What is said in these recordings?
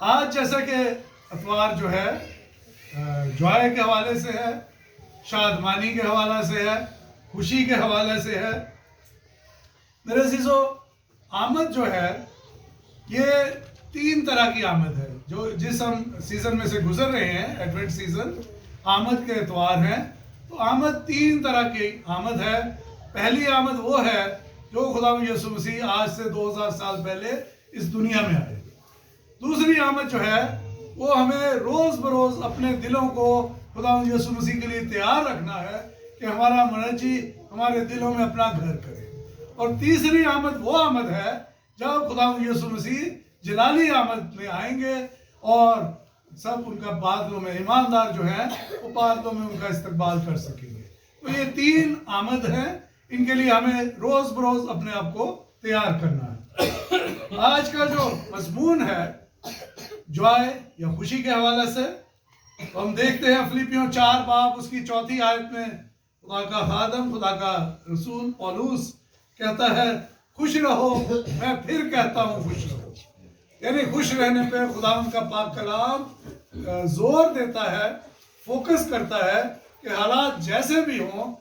آج جیسا کہ اتوار جو ہے جوائے کے حوالے سے ہے، شادمانی کے حوالے سے ہے، خوشی کے حوالے سے ہے۔ میرے عزیزو، آمد جو ہے یہ 3 طرح کی آمد ہے جو جس ہم سیزن میں سے گزر رہے ہیں، ایڈوینٹ سیزن، آمد کے اتوار ہیں۔ تو آمد 3 طرح کی آمد ہے۔ پہلی آمد وہ ہے جو خدا یسوع مسیح آج سے 2000 سال پہلے اس دنیا میں آئے۔ دوسری آمد جو ہے وہ ہمیں روز بروز اپنے دلوں کو خدا یسوع مسیح کے لیے تیار رکھنا ہے کہ ہمارا منجی ہمارے دلوں میں اپنا گھر کرے۔ اور تیسری آمد وہ آمد ہے جب خدا یسوع مسیح جلالی آمد میں آئیں گے اور سب ان کا بادلوں میں، ایماندار جو ہیں وہ بادلوں میں ان کا استقبال کر سکیں گے۔ تو یہ 3 آمد ہیں، ان کے لیے ہمیں روز بروز اپنے آپ کو تیار کرنا ہے۔ آج کا جو مضمون ہے جوائے یا خوشی کے حوالے سے، تو ہم دیکھتے ہیں فلیپیوں 4 باب اس کی 4 آیت میں خدا کا خادم، خدا کا رسول پولس کہتا ہے خوش رہو، میں پھر کہتا ہوں خوش رہو۔ یعنی خوش رہنے پہ خدا ان کا پاک کلام زور دیتا ہے، فوکس کرتا ہے کہ حالات جیسے بھی ہوں،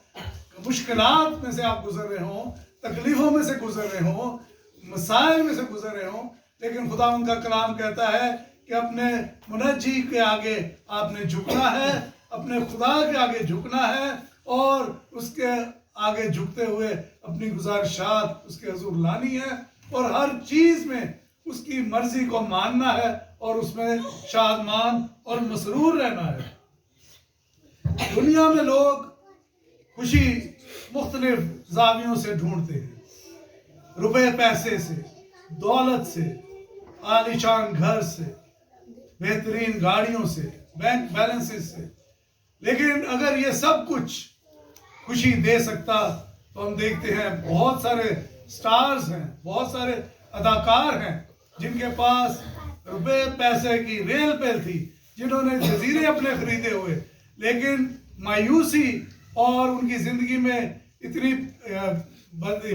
مشکلات میں سے آپ گزر رہے ہوں، تکلیفوں میں سے گزر رہے ہوں، مسائل میں سے گزر رہے ہوں، لیکن خدا ان کا کلام کہتا ہے کہ اپنے منجی کے آگے آپ نے جھکنا ہے، اپنے خدا کے آگے جھکنا ہے، اور اس کے آگے جھکتے ہوئے اپنی گزارشات اس کے حضور لانی ہے، اور ہر چیز میں اس کی مرضی کو ماننا ہے، اور اس میں شادمان اور مسرور رہنا ہے۔ دنیا میں لوگ خوشی مختلف زاویوں سے ڈھونڈتے ہیں، روپے پیسے سے، دولت سے، عالی شان گھر سے، بہترین گاڑیوں سے، بینک بیلنسز سے۔ لیکن اگر یہ سب کچھ خوشی دے سکتا تو ہم دیکھتے ہیں بہت سارے سٹارز ہیں، بہت سارے اداکار ہیں جن کے پاس روپے پیسے کی ریل پیل تھی، جنہوں نے جزیرے اپنے خریدے ہوئے، لیکن مایوسی اور ان کی زندگی میں اتنی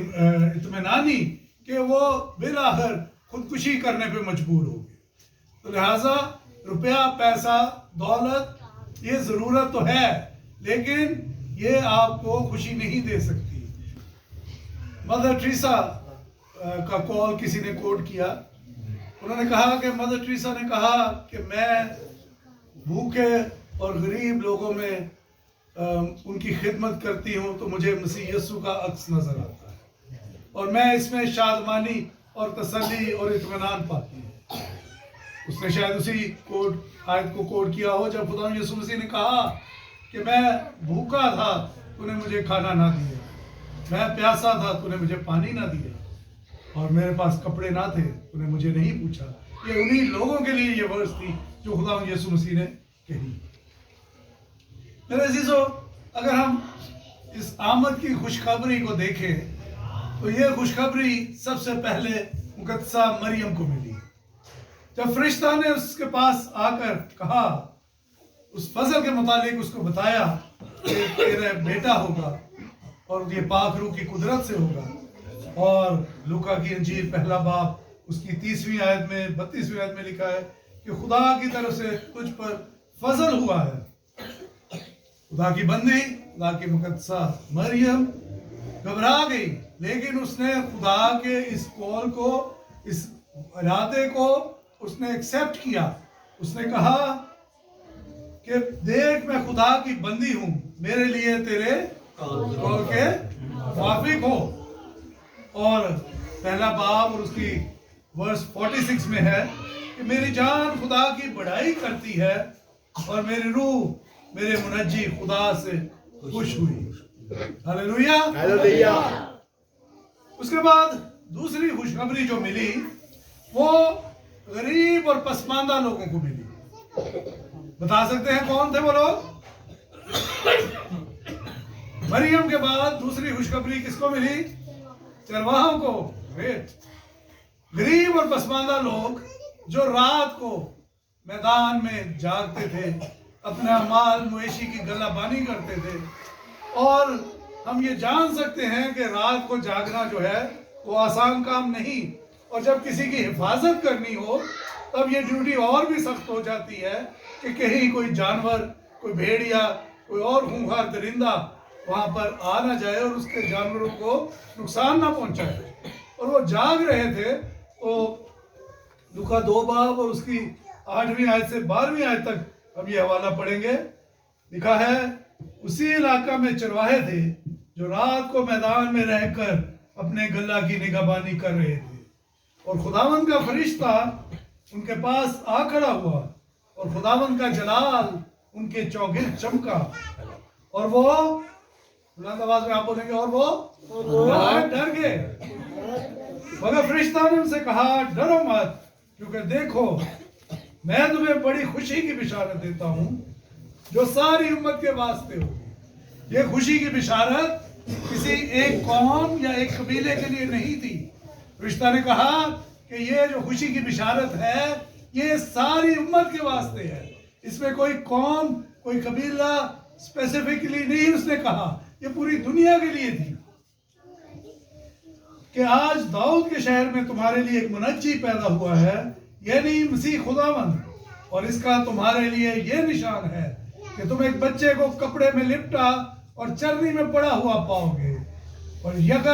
اطمینانی کہ وہ بالآخر خودکشی کرنے پہ مجبور ہو گئے۔ تو لہٰذا روپیہ، پیسہ، دولت یہ ضرورت تو ہے، لیکن یہ آپ کو خوشی نہیں دے سکتی۔ مدر ٹریسا کا کال کسی نے کوٹ کیا، انہوں نے کہا کہ مدر ٹریسا نے کہا کہ میں بھوکے اور غریب لوگوں میں ان کی خدمت کرتی ہوں تو مجھے مسیح یسوع کا عکس نظر آتا ہے، اور میں اس میں شادمانی اور تسلی اور اطمینان پاتی ہوں۔ اس نے شاید اسی آیت کو کوٹ کیا ہو جب خدا یسوع مسیح نے کہا کہ میں بھوکا تھا تو نے مجھے کھانا نہ دیا، میں پیاسا تھا تو نے مجھے پانی نہ دیا، اور میرے پاس کپڑے نہ تھے تو نے مجھے نہیں پوچھا۔ یہ انہی لوگوں کے لیے یہ ورس تھی جو خدا یسوع مسیح نے کہی۔ میرے عزیزو، اگر ہم اس آمد کی خوشخبری کو دیکھیں تو یہ خوشخبری سب سے پہلے مقدسہ مریم کو ملی۔ جب فرشتہ نے اس کے پاس آ کر کہا، اس فضل کے متعلق اس کو بتایا کہ تیرا بیٹا ہوگا اور یہ پاک روح کی قدرت سے ہوگا، اور لوکا کی انجیل پہلا باب اس کی 30ویں آیت میں 32ویں آیت میں لکھا ہے کہ خدا کی طرف سے تجھ پر فضل ہوا ہے۔ خدا کی بندی، خدا کی مقدسہ مریم گھبرا گئی، لیکن اس نے خدا کے اس کال کو، اس ارادے کو اس نے ایکسیپٹ کیا۔ اس نے کہا کہ دیکھ میں خدا کی بندی ہوں، میرے لیے تیرے کال کے موافق ہو۔ اور پہلا باب اور اس کی ورس 46 میں ہے کہ میری جان خدا کی بڑائی کرتی ہے، اور میری روح میرے منجی خدا سے خوش ہوئی۔ ہاللیلویا، ہاللیلویا۔ اس کے بعد دوسری خوشخبری جو ملی وہ غریب اور پسماندہ لوگوں کو ملی۔ بتا سکتے ہیں کون تھے وہ لوگ؟ مریم کے بعد دوسری خوشخبری کس کو ملی؟ چرواہوں کو۔ غریب اور پسماندہ لوگ جو رات کو میدان میں جاگتے تھے، اپنا مال مویشی کی گلہ بانی کرتے تھے، اور ہم یہ جان سکتے ہیں کہ رات کو جاگنا جو ہے وہ آسان کام نہیں، اور جب کسی کی حفاظت کرنی ہو تب یہ ڈیوٹی اور بھی سخت ہو جاتی ہے کہ کہیں کوئی جانور، کوئی بھیڑیا، کوئی اور خونخوار درندہ وہاں پر آ نہ جائے اور اس کے جانوروں کو نقصان نہ پہنچائے۔ اور وہ جاگ رہے تھے۔ تو لوکا 2 باب اور اس کی 8ویں آیت سے 12ویں آیت تک ہم یہ حوالہ پڑھیں گے۔ لکھا ہے، اسی علاقہ میں چرواہے تھے جو رات کو میدان میں رہ کر اپنے گلہ کی نگہبانی کر رہے تھے، اور خداوند کا فرشتہ ان کے پاس آ کھڑا ہوا، اور خداوند کا جلال ان کے چوگرد چمکا، اور وہ بلند آواز میں آپ بولیں گے، اور وہ ڈر گئے۔ مگر فرشتہ نے ان سے کہا، ڈرو مت، کیونکہ دیکھو میں تمہیں بڑی خوشی کی بشارت دیتا ہوں جو ساری امت کے واسطے ہو۔ یہ خوشی کی بشارت کسی ایک قوم یا ایک قبیلے کے لیے نہیں تھی۔ فرشتہ نے کہا کہ یہ جو خوشی کی بشارت ہے یہ ساری امت کے واسطے ہے۔ اس میں کوئی قوم، کوئی قبیلہ اسپیسیفکلی نہیں اس نے کہا، یہ پوری دنیا کے لیے تھی کہ آج داؤد کے شہر میں تمہارے لیے ایک منجی پیدا ہوا ہے، یعنی مسیح خداوند، اور اس کا تمہارے لیے یہ نشان ہے کہ تم ایک بچے کو کپڑے میں لپٹا اور چرنی میں پڑا ہوا پاؤ گے۔ اور یک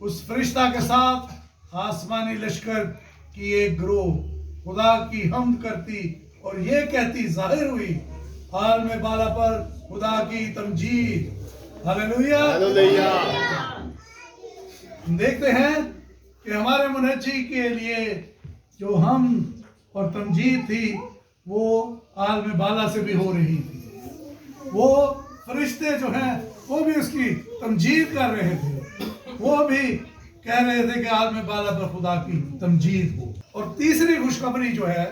اس فرشتہ کے ساتھ آسمانی لشکر کی ایک گروہ خدا کی حمد کرتی اور یہ کہتی ظاہر ہوئی، عالم بالا پر خدا کی تمجید۔ ہلیلویا۔ ہم دیکھتے ہیں کہ ہمارے منجی کے لیے جو حمد اور تمجید تھی وہ عالم بالا سے بھی ہو رہی تھی۔ وہ فرشتے جو ہیں وہ بھی اس کی تمجید کر رہے تھے، وہ بھی کہہ رہے تھے کہ عالم بالا پر خدا کی تمجید ہو۔ اور تیسری خوشخبری جو ہے،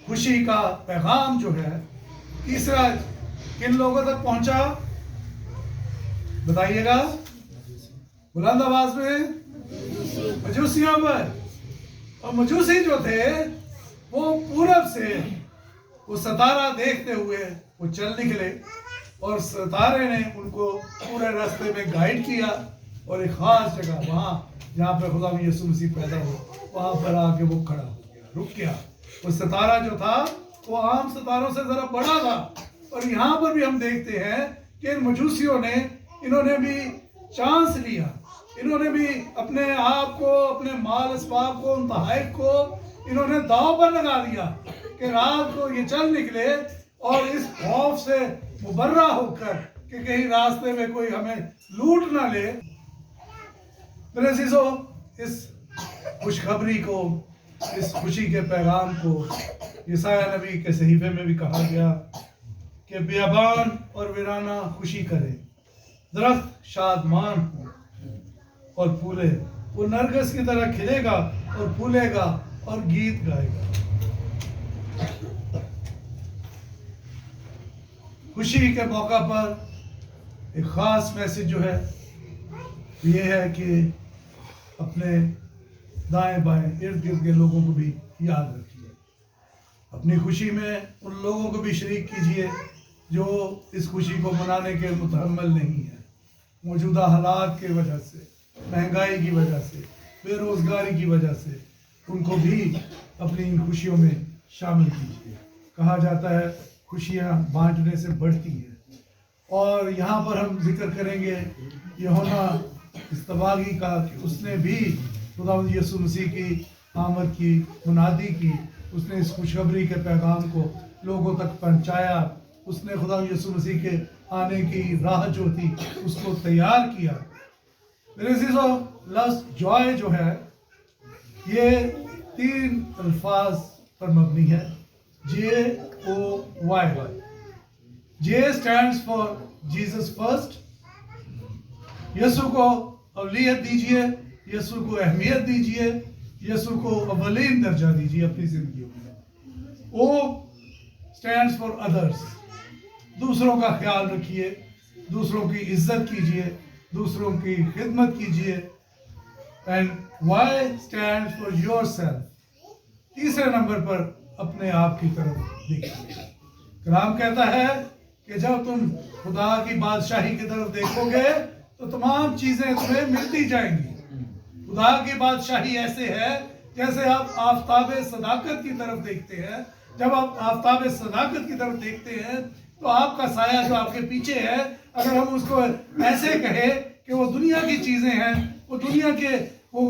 خوشی کا پیغام جو ہے، تیسرا کن لوگوں تک پہنچا بتائیے گا بلند آواز میں؟ مجوسیوں پر۔ اور مجوسی جو تھے وہ پورب سے وہ ستارہ دیکھتے ہوئے وہ چل نکلے، اور ستارے نے ان کو پورے راستے میں گائیڈ کیا، اور ایک خاص جگہ وہاں جہاں پہ خدا یسوع مسیح پیدا ہو وہاں پر آ کے وہ کھڑا ہو گیا، رک گیا۔ وہ ستارہ جو تھا وہ عام ستاروں سے ذرا بڑا تھا، اور یہاں پر بھی ہم دیکھتے ہیں کہ ان مجوسیوں نے، انہوں نے بھی چانس لیا، انہوں نے بھی اپنے آپ کو، اپنے مال اسباب کو، ان تحائف کو انہوں نے داؤ پر لگا دیا کہ رات کو یہ چل نکلے، اور اس خوف سے مبرہ ہو کر کہ کہیں راستے میں کوئی ہمیں لوٹ نہ لے۔ میرے عزیزو، اس خوشخبری کو، اس خوشی کے پیغام کو یسایہ نبی کے صحیفے میں بھی کہا گیا کہ بیابان اور ویرانہ خوشی کرے، درخت شادمان ہو اور پھولے، وہ نرگس کی طرح کھلے گا اور پھولے گا اور گیت گائے گا۔ خوشی کے موقع پر ایک خاص میسج جو ہے یہ ہے کہ اپنے دائیں بائیں ارد گرد کے لوگوں کو بھی یاد رکھیے، اپنی خوشی میں ان لوگوں کو بھی شریک کیجیے جو اس خوشی کو منانے کے متحمل نہیں ہے، موجودہ حالات کی وجہ سے، مہنگائی کی وجہ سے، بے روزگاری کی وجہ سے، ان کو بھی اپنی ان خوشیوں میں شامل کیجیے۔ کہا جاتا ہے خوشیاں بانٹنے سے بڑھتی ہیں، اور یہاں پر ہم ذکر کریں گے یوحنا استواگی کا کہ اس نے بھی خداوند یسوع مسیح کی آمد کی منادی کی، اس نے اس خوشخبری کے پیغام کو لوگوں تک پہنچایا، اس نے خداوند یسوع مسیح کے آنے کی راہ جو تھی اس کو تیار کیا۔ میرے عزیزو، لفظ جوائے جو ہے یہ 3 الفاظ پر مبنی ہے، J-O-Y۔ J stands for Jesus first، یسوع کو اولیت دیجئے، یسوع کو اہمیت دیجئے، یسوع کو اولین درجہ دیجئے اپنی زندگیوں میں۔ O stands for others، دوسروں کا خیال رکھیے، دوسروں کی عزت کیجئے، دوسروں کی خدمت کیجئے۔ And Y stands for yourself، تیسرے نمبر پر اپنے آپ کی طرف دیکھیے۔ کلام کہتا ہے کہ جب تم خدا کی بادشاہی کی طرف دیکھو گے تو تمام چیزیں تمہیں ملتی جائیں گی۔ خدا کی بادشاہی ایسے ہے جیسے آپ آفتاب صداقت کی طرف دیکھتے ہیں، جب آپ آفتاب صداقت کی طرف دیکھتے ہیں تو آپ کا سایہ جو آپ کے پیچھے ہے، اگر ہم اس کو ایسے کہیں کہ وہ دنیا کی چیزیں ہیں، وہ دنیا کے وہ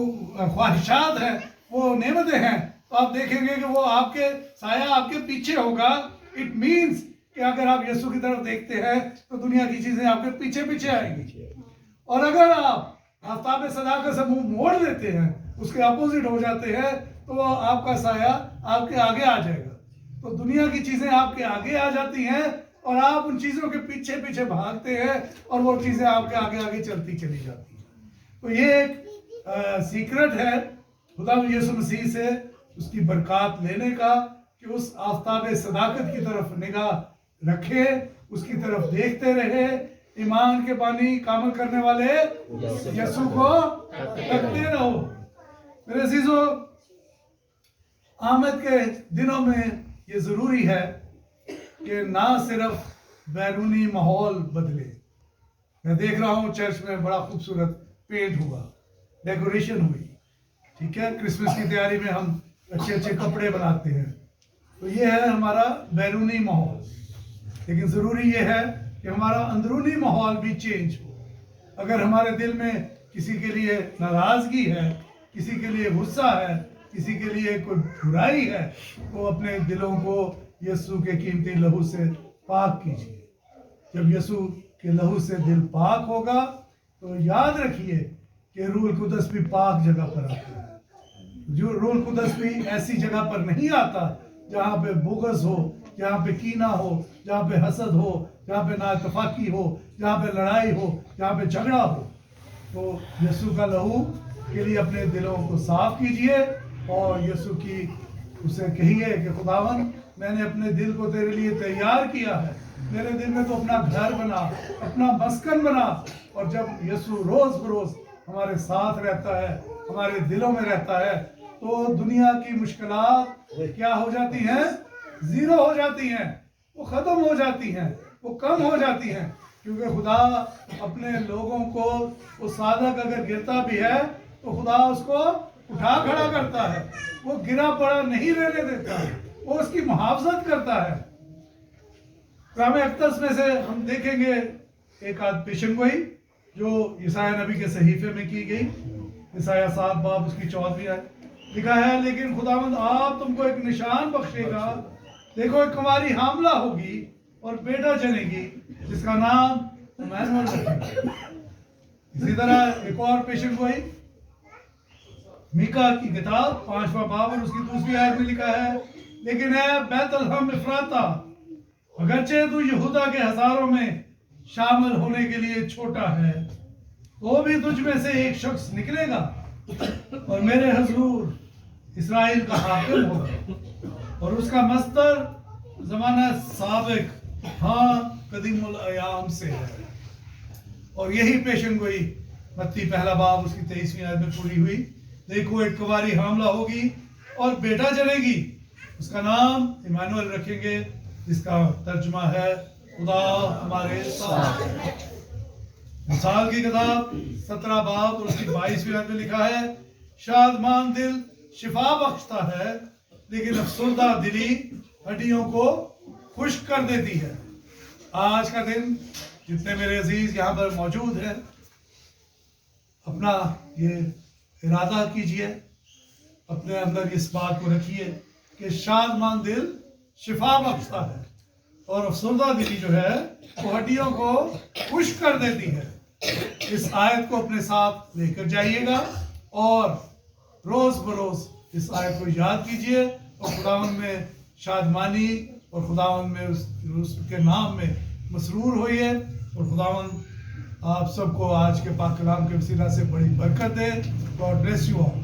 خواہشات ہیں، وہ نعمتیں ہیں، تو آپ دیکھیں گے کہ وہ آپ کے سایہ آپ کے پیچھے ہوگا. اٹ مینس کہ اگر آپ یسوع کی طرف دیکھتے ہیں تو دنیا کی چیزیں آپ کے پیچھے پیچھے آئیں گی. اور اگر آپ آفتاب صداقت سے منہ موڑ دیتے ہیں، اس کے اپوزٹ ہو جاتے ہیں، تو وہ آپ کا سایہ آپ کے آگے آ جائے گا. تو دنیا کی چیزیں آپ کے آگے آ جاتی ہیں اور آپ ان چیزوں کے پیچھے پیچھے بھاگتے ہیں اور وہ چیزیں آپ کے آگے آگے چلتی چلی جاتی ہیں. تو یہ ایک سیکرٹ ہے خدا یسوع مسیح سے اس کی برکات لینے کا، کہ اس آفتاب صداقت کی طرف نگاہ رکھے، اس کی طرف دیکھتے رہے، ایمان کے بانی کامل کرنے والے یسوع کو تکتے رہو. میرے عزیزو، آمد کے دنوں میں یہ ضروری ہے کہ نہ صرف بیرونی ماحول بدلے. میں دیکھ رہا ہوں چرچ میں بڑا خوبصورت پینٹ ہوا، ڈیکوریشن ہوئی، ٹھیک ہے، کرسمس کی تیاری میں ہم اچھے اچھے کپڑے بناتے ہیں، تو یہ ہے ہمارا بیرونی ماحول. لیکن ضروری یہ ہے کہ ہمارا اندرونی ماحول بھی چینج ہو. اگر ہمارے دل میں کسی کے لیے ناراضگی ہے، کسی کے لیے غصہ ہے، کسی کے لیے کوئی برائی ہے، تو اپنے دلوں کو یسوع کے قیمتی لہو سے پاک کیجیے. جب یسوع کے لہو سے دل پاک ہوگا تو یاد رکھیے کہ روح القدس بھی پاک جگہ پر آتا ہے. جو روح القدس بھی ایسی جگہ پر نہیں آتا جہاں پہ بغض ہو، جہاں پہ کینہ ہو، جہاں پہ حسد ہو، جہاں پہ نااتفاقی ہو، جہاں پہ لڑائی ہو، جہاں پہ جھگڑا ہو. تو یسوع کا لہو کے لیے اپنے دلوں کو صاف کیجئے اور یسوع کی اسے کہیے کہ خداوند، میں نے اپنے دل کو تیرے لیے تیار کیا ہے، میرے دل میں تو اپنا گھر بنا، اپنا مسکن بنا. اور جب یسوع روز بروز ہمارے ساتھ رہتا ہے، ہمارے دلوں میں رہتا ہے، تو دنیا کی مشکلات کیا ہو جاتی ہیں؟ زیرو ہو جاتی ہیں، وہ ختم ہو جاتی ہیں، وہ کم ہو جاتی ہیں. کیونکہ خدا اپنے لوگوں کو، وہ صادق اگر گرتا بھی ہے تو خدا اس کو اٹھا کھڑا کرتا ہے، وہ گرا پڑا نہیں رہنے دیتا، وہ اس کی محافظت کرتا ہے. کلام اقدس میں سے ہم دیکھیں گے ایک آدھ پیشن گوئی جو یسایہ نبی کے صحیفے میں کی گئی. یسایہ 7 باب اس کی 14 آیت لکھا ہے، لیکن خداوند آپ تم کو ایک نشان بخشے گا، دیکھو ایک کنواری حاملہ ہوگی اور بیٹا جنے گی، جس کا نام عمانویل رکھے گا. اسی طرح ایک اور پیشن گوئی میکا کی کتاب 5واں باب اور اس کی 2 آیت میں لکھا ہے، لیکن اے بیت الحم افراطہ، اگرچہ تو یہودا کے ہزاروں میں شامل ہونے کے لیے چھوٹا ہے، تو بھی تجھ میں سے ایک شخص نکلے گا اور میرے حضور اسرائیل کا حاکم ہوگا، اور اس کا مصدر زمانہ سابق، ہاں قدیم الایام سے ہے. اور یہی پیشن گوئی متی 1 باب اس کی 23 آیت میں پوری ہوئی. دیکھو ایک کنواری حاملہ ہوگی اور بیٹا جنے گی، اس کا نام عمانویل رکھیں گے، جس کا ترجمہ ہے خدا ہمارے ساتھ. مثال کی کتاب 17 باب اور اس کی 22 آیت میں لکھا ہے، شادمان دل شفا بخشتا ہے، لیکن افسردہ دلی ہڈیوں کو خشک کر دیتی ہے. آج کا دن جتنے میرے عزیز یہاں پر موجود ہیں، اپنا یہ ارادہ کیجئے، اپنے اندر اس بات کو رکھیے کہ شادمان دل شفا بخشتا ہے اور افسردہ دلی جو ہے وہ ہڈیوں کو خشک کر دیتی ہے. اس آیت کو اپنے ساتھ لے کر جائیے گا اور روز بروز اس آیت کو یاد کیجئے اور خداوند میں شادمانی اور خداوند میں اس کے نام میں مسرور ہوئیے. اور خداوند آپ سب کو آج کے پاک کلام کے وسیلہ سے بڑی برکت دے. God bless you all.